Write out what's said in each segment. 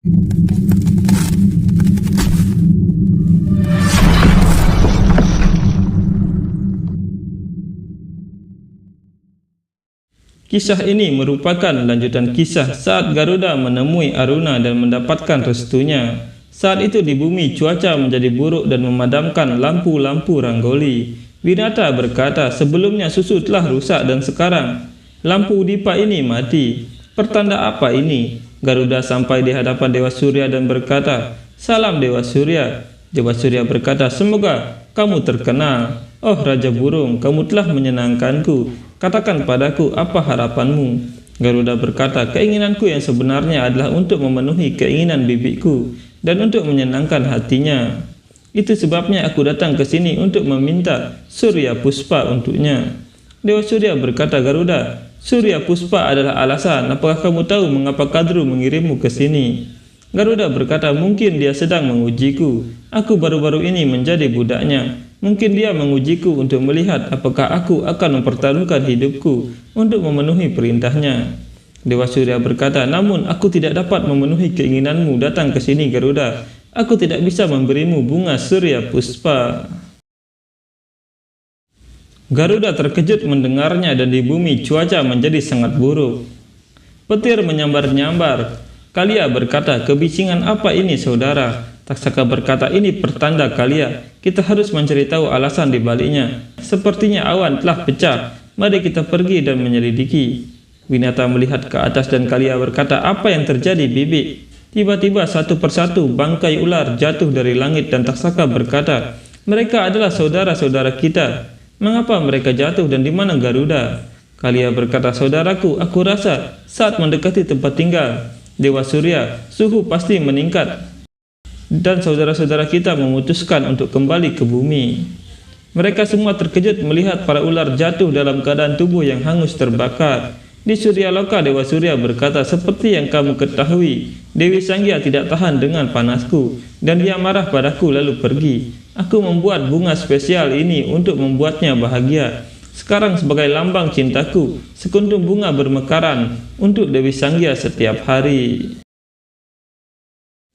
Kisah ini merupakan lanjutan kisah saat Garuda menemui Aruna dan mendapatkan restunya. Saat itu di bumi cuaca menjadi buruk dan memadamkan lampu-lampu Ranggoli. Winata berkata, sebelumnya susu telah rusak dan sekarang lampu Dipa ini mati. Pertanda apa ini? Garuda sampai di hadapan Dewa Surya dan berkata, salam Dewa Surya. Dewa Surya berkata, semoga kamu terkenal. Oh Raja Burung, kamu telah menyenangkanku. Katakan padaku apa harapanmu? Garuda berkata, keinginanku yang sebenarnya adalah untuk memenuhi keinginan bibiku dan untuk menyenangkan hatinya. Itu sebabnya aku datang ke sini untuk meminta Surya Puspa untuknya. Dewa Surya berkata, Garuda, Surya Puspa adalah alasan. Apakah kamu tahu mengapa Kadru mengirimmu ke sini? Garuda berkata, mungkin dia sedang mengujiku. Aku baru-baru ini menjadi budaknya. Mungkin dia mengujiku untuk melihat apakah aku akan mempertaruhkan hidupku untuk memenuhi perintahnya. Dewa Surya berkata, namun aku tidak dapat memenuhi keinginanmu datang ke sini Garuda. Aku tidak bisa memberimu bunga Surya Puspa. Garuda terkejut mendengarnya dan di bumi cuaca menjadi sangat buruk. Petir menyambar-nyambar. Kalia berkata, kebisingan apa ini saudara? Taksaka berkata, ini pertanda Kalia. Kita harus mencari tahu alasan di baliknya. Sepertinya awan telah pecah. Mari kita pergi dan menyelidiki. Winata melihat ke atas dan Kalia berkata, apa yang terjadi bibi? Tiba-tiba satu persatu bangkai ular jatuh dari langit dan Taksaka berkata, mereka adalah saudara-saudara kita. Mengapa mereka jatuh dan di mana Garuda? Kalia berkata, saudaraku, aku rasa saat mendekati tempat tinggal Dewa Surya, suhu pasti meningkat. Dan saudara-saudara kita memutuskan untuk kembali ke bumi. Mereka semua terkejut melihat para ular jatuh dalam keadaan tubuh yang hangus terbakar. Di Suryaloka, Dewa Surya berkata, seperti yang kamu ketahui, Dewi Sangya tidak tahan dengan panasku, dan dia marah padaku lalu pergi. Aku membuat bunga spesial ini untuk membuatnya bahagia. Sekarang sebagai lambang cintaku, sekuntum bunga bermekaran untuk Dewi Sangya setiap hari.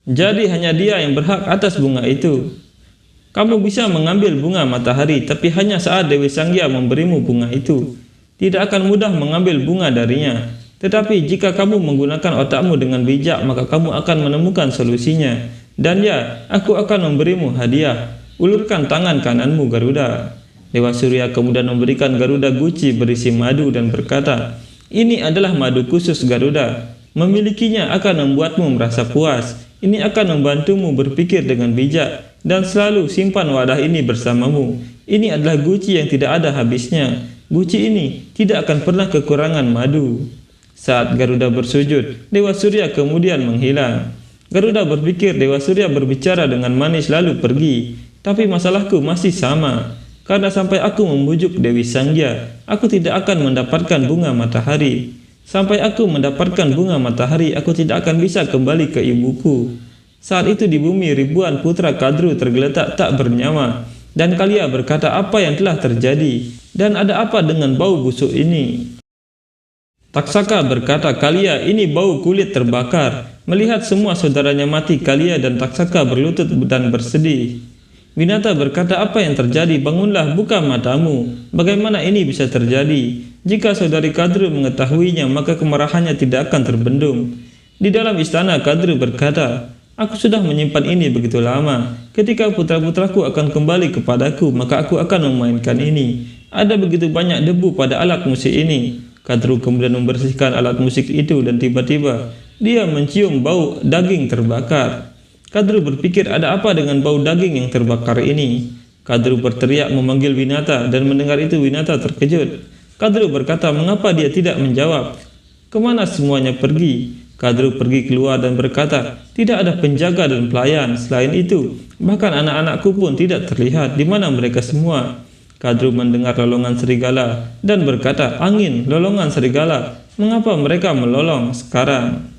Jadi hanya dia yang berhak atas bunga itu. Kamu bisa mengambil bunga matahari, tapi hanya saat Dewi Sangya memberimu bunga itu. Tidak akan mudah mengambil bunga darinya. Tetapi jika kamu menggunakan otakmu dengan bijak, maka kamu akan menemukan solusinya. Dan ya, aku akan memberimu hadiah. Ulurkan tangan kananmu Garuda. Dewa Surya kemudian memberikan Garuda guci berisi madu dan berkata, ini adalah madu khusus Garuda. Memilikinya akan membuatmu merasa puas. Ini akan membantumu berpikir dengan bijak dan selalu simpan wadah ini bersamamu. Ini adalah guci yang tidak ada habisnya. Guci ini tidak akan pernah kekurangan madu. Saat Garuda bersujud, Dewa Surya kemudian menghilang. Garuda berpikir Dewa Surya berbicara dengan manis lalu pergi. Tapi masalahku masih sama. Karena sampai aku membujuk Dewi Sangya, aku tidak akan mendapatkan bunga matahari. Sampai aku mendapatkan bunga matahari, aku tidak akan bisa kembali ke ibuku. Saat itu di bumi ribuan putra Kadru tergeletak tak bernyawa. Dan Kalia berkata, apa yang telah terjadi? Dan ada apa dengan bau busuk ini? Taksaka berkata, Kalia, ini bau kulit terbakar. Melihat semua saudaranya mati, Kalia dan Taksaka berlutut dan bersedih. Winata berkata, apa yang terjadi? Bangunlah, buka matamu. Bagaimana ini bisa terjadi? Jika saudari Kadru mengetahuinya, maka kemarahannya tidak akan terbendung. Di dalam istana, Kadru berkata, aku sudah menyimpan ini begitu lama. Ketika putra-putraku akan kembali kepadaku, maka aku akan memainkan ini. Ada begitu banyak debu pada alat musik ini. Kadru kemudian membersihkan alat musik itu dan tiba-tiba dia mencium bau daging terbakar. Kadru berpikir, ada apa dengan bau daging yang terbakar ini? Kadru berteriak memanggil Winata dan mendengar itu Winata terkejut. Kadru berkata, mengapa dia tidak menjawab? Kemana semuanya pergi? Kadru pergi keluar dan berkata, tidak ada penjaga dan pelayan. Selain itu, bahkan anak-anakku pun tidak terlihat. Di mana mereka semua? Kadru mendengar lolongan serigala dan berkata, angin, lolongan serigala, mengapa mereka melolong sekarang?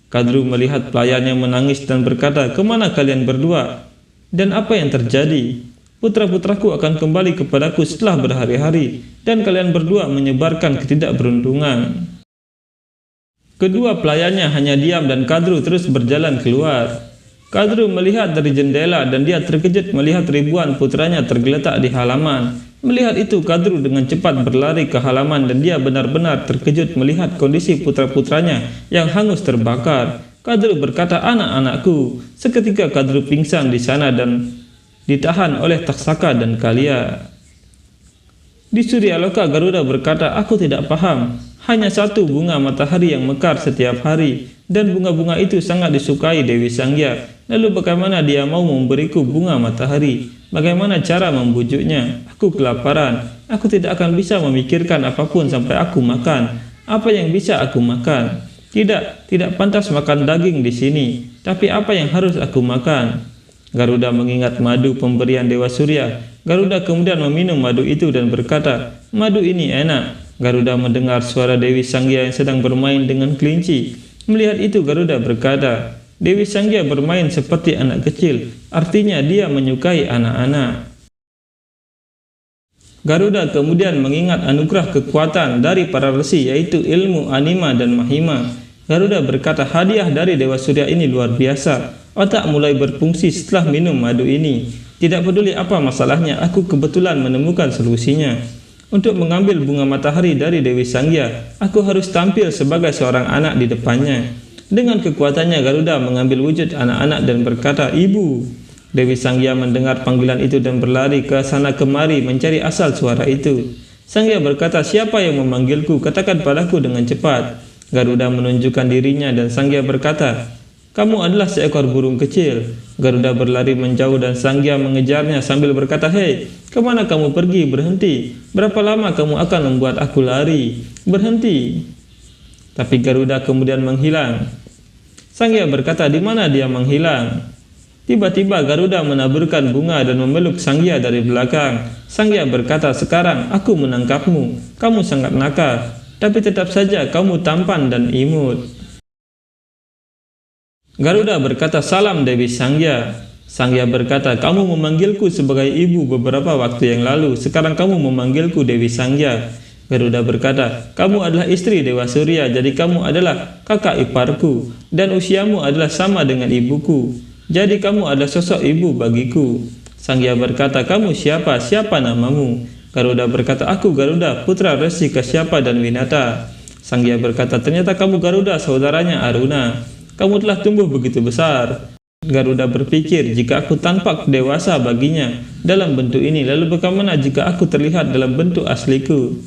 Kadru melihat pelayannya menangis dan berkata, kemana kalian berdua? Dan apa yang terjadi? Putra-putraku akan kembali kepadaku setelah berhari-hari, dan kalian berdua menyebarkan ketidakberuntungan. Kedua pelayannya hanya diam dan Kadru terus berjalan keluar. Kadru melihat dari jendela dan dia terkejut melihat ribuan putranya tergeletak di halaman. Melihat itu, Kadru dengan cepat berlari ke halaman dan dia benar-benar terkejut melihat kondisi putra-putranya yang hangus terbakar. Kadru berkata, "Anak-anakku." Seketika Kadru pingsan di sana dan ditahan oleh Taksaka dan Kalia. Di Suryaloka, Garuda berkata, "Aku tidak paham. Hanya satu bunga matahari yang mekar setiap hari, dan bunga-bunga itu sangat disukai Dewi Sangya. Lalu bagaimana dia mau memberiku bunga matahari? Bagaimana cara membujuknya? Aku kelaparan. Aku tidak akan bisa memikirkan apapun sampai aku makan. Apa yang bisa aku makan? Tidak pantas makan daging di sini. Tapi apa yang harus aku makan?" Garuda mengingat madu pemberian Dewa Surya. Garuda kemudian meminum madu itu dan berkata, "Madu ini enak." Garuda mendengar suara Dewi Sangya yang sedang bermain dengan kelinci. Melihat itu, Garuda berkata, "Dewi Sangya bermain seperti anak kecil, artinya dia menyukai anak-anak." Garuda kemudian mengingat anugerah kekuatan dari para resi, yaitu ilmu anima dan mahima. Garuda berkata, "Hadiah dari Dewa Surya ini luar biasa." Otak mulai berfungsi setelah minum madu ini. Tidak peduli apa masalahnya, aku kebetulan menemukan solusinya. Untuk mengambil bunga matahari dari Dewi Sangya, aku harus tampil sebagai seorang anak di depannya. Dengan kekuatannya, Garuda mengambil wujud anak-anak dan berkata, "Ibu." Dewi Sangya mendengar panggilan itu dan berlari ke sana kemari mencari asal suara itu. Sangya berkata, "Siapa yang memanggilku? Katakan padaku dengan cepat." Garuda menunjukkan dirinya dan Sangya berkata, "Kamu adalah seekor burung kecil." Garuda berlari menjauh dan Sangya mengejarnya sambil berkata, "Hei, kemana kamu pergi? Berhenti. Berapa lama kamu akan membuat aku lari? Berhenti." Tapi Garuda kemudian menghilang. Sangya berkata, "Di mana dia menghilang?" Tiba-tiba Garuda menaburkan bunga dan memeluk Sangya dari belakang. Sangya berkata, "Sekarang aku menangkapmu. Kamu sangat nakal, tapi tetap saja kamu tampan dan imut." Garuda berkata, "Salam Dewi Sangya." Sangya berkata, "Kamu memanggilku sebagai ibu beberapa waktu yang lalu. Sekarang kamu memanggilku Dewi Sangya." Garuda berkata, "Kamu adalah istri Dewa Surya, jadi kamu adalah kakak iparku, dan usiamu adalah sama dengan ibuku. Jadi kamu adalah sosok ibu bagiku." Sangya berkata, "Kamu siapa? Siapa namamu?" Garuda berkata, "Aku Garuda, putra Resi Kasyapa dan Winata." Sangya berkata, "Ternyata kamu Garuda, saudaranya Aruna. Kamu telah tumbuh begitu besar." Garuda berpikir, "Jika aku tampak dewasa baginya dalam bentuk ini, lalu bagaimana jika aku terlihat dalam bentuk asliku?"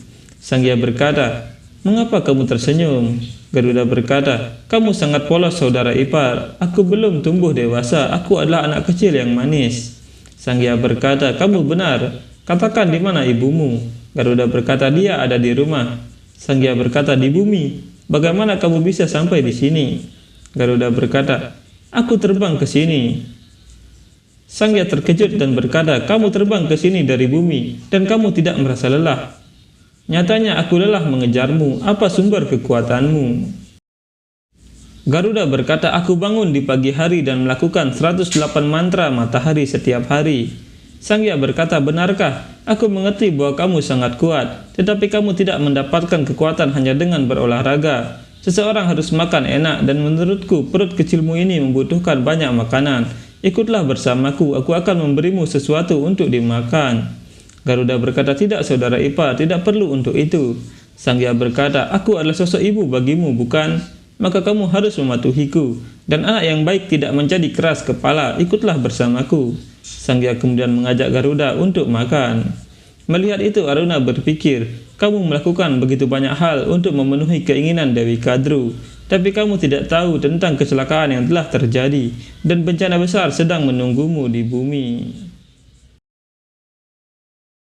Sangya berkata, "Mengapa kamu tersenyum?" Garuda berkata, "Kamu sangat polos saudara ipar. Aku belum tumbuh dewasa, aku adalah anak kecil yang manis." Sangya berkata, "Kamu benar. Katakan di mana ibumu?" Garuda berkata, "Dia ada di rumah." Sangya berkata, "Di bumi. Bagaimana kamu bisa sampai di sini?" Garuda berkata, "Aku terbang ke sini." Sangya terkejut dan berkata, "Kamu terbang ke sini dari bumi dan kamu tidak merasa lelah? Nyatanya aku lelah mengejarmu. Apa sumber kekuatanmu?" Garuda berkata, "Aku bangun di pagi hari dan melakukan 108 mantra matahari setiap hari." Sangya berkata, "Benarkah? Aku mengerti bahwa kamu sangat kuat, tetapi kamu tidak mendapatkan kekuatan hanya dengan berolahraga. Seseorang harus makan enak dan menurutku perut kecilmu ini membutuhkan banyak makanan. Ikutlah bersamaku, aku akan memberimu sesuatu untuk dimakan." Garuda berkata, "Tidak saudara ipar, tidak perlu untuk itu." Sangya berkata, "Aku adalah sosok ibu bagimu, bukan? Maka kamu harus mematuhiku. Dan anak yang baik tidak menjadi keras kepala, ikutlah bersamaku." Sangya kemudian mengajak Garuda untuk makan. Melihat itu, Aruna berpikir, "Kamu melakukan begitu banyak hal untuk memenuhi keinginan Dewi Kadru, tapi kamu tidak tahu tentang kecelakaan yang telah terjadi dan bencana besar sedang menunggumu di bumi."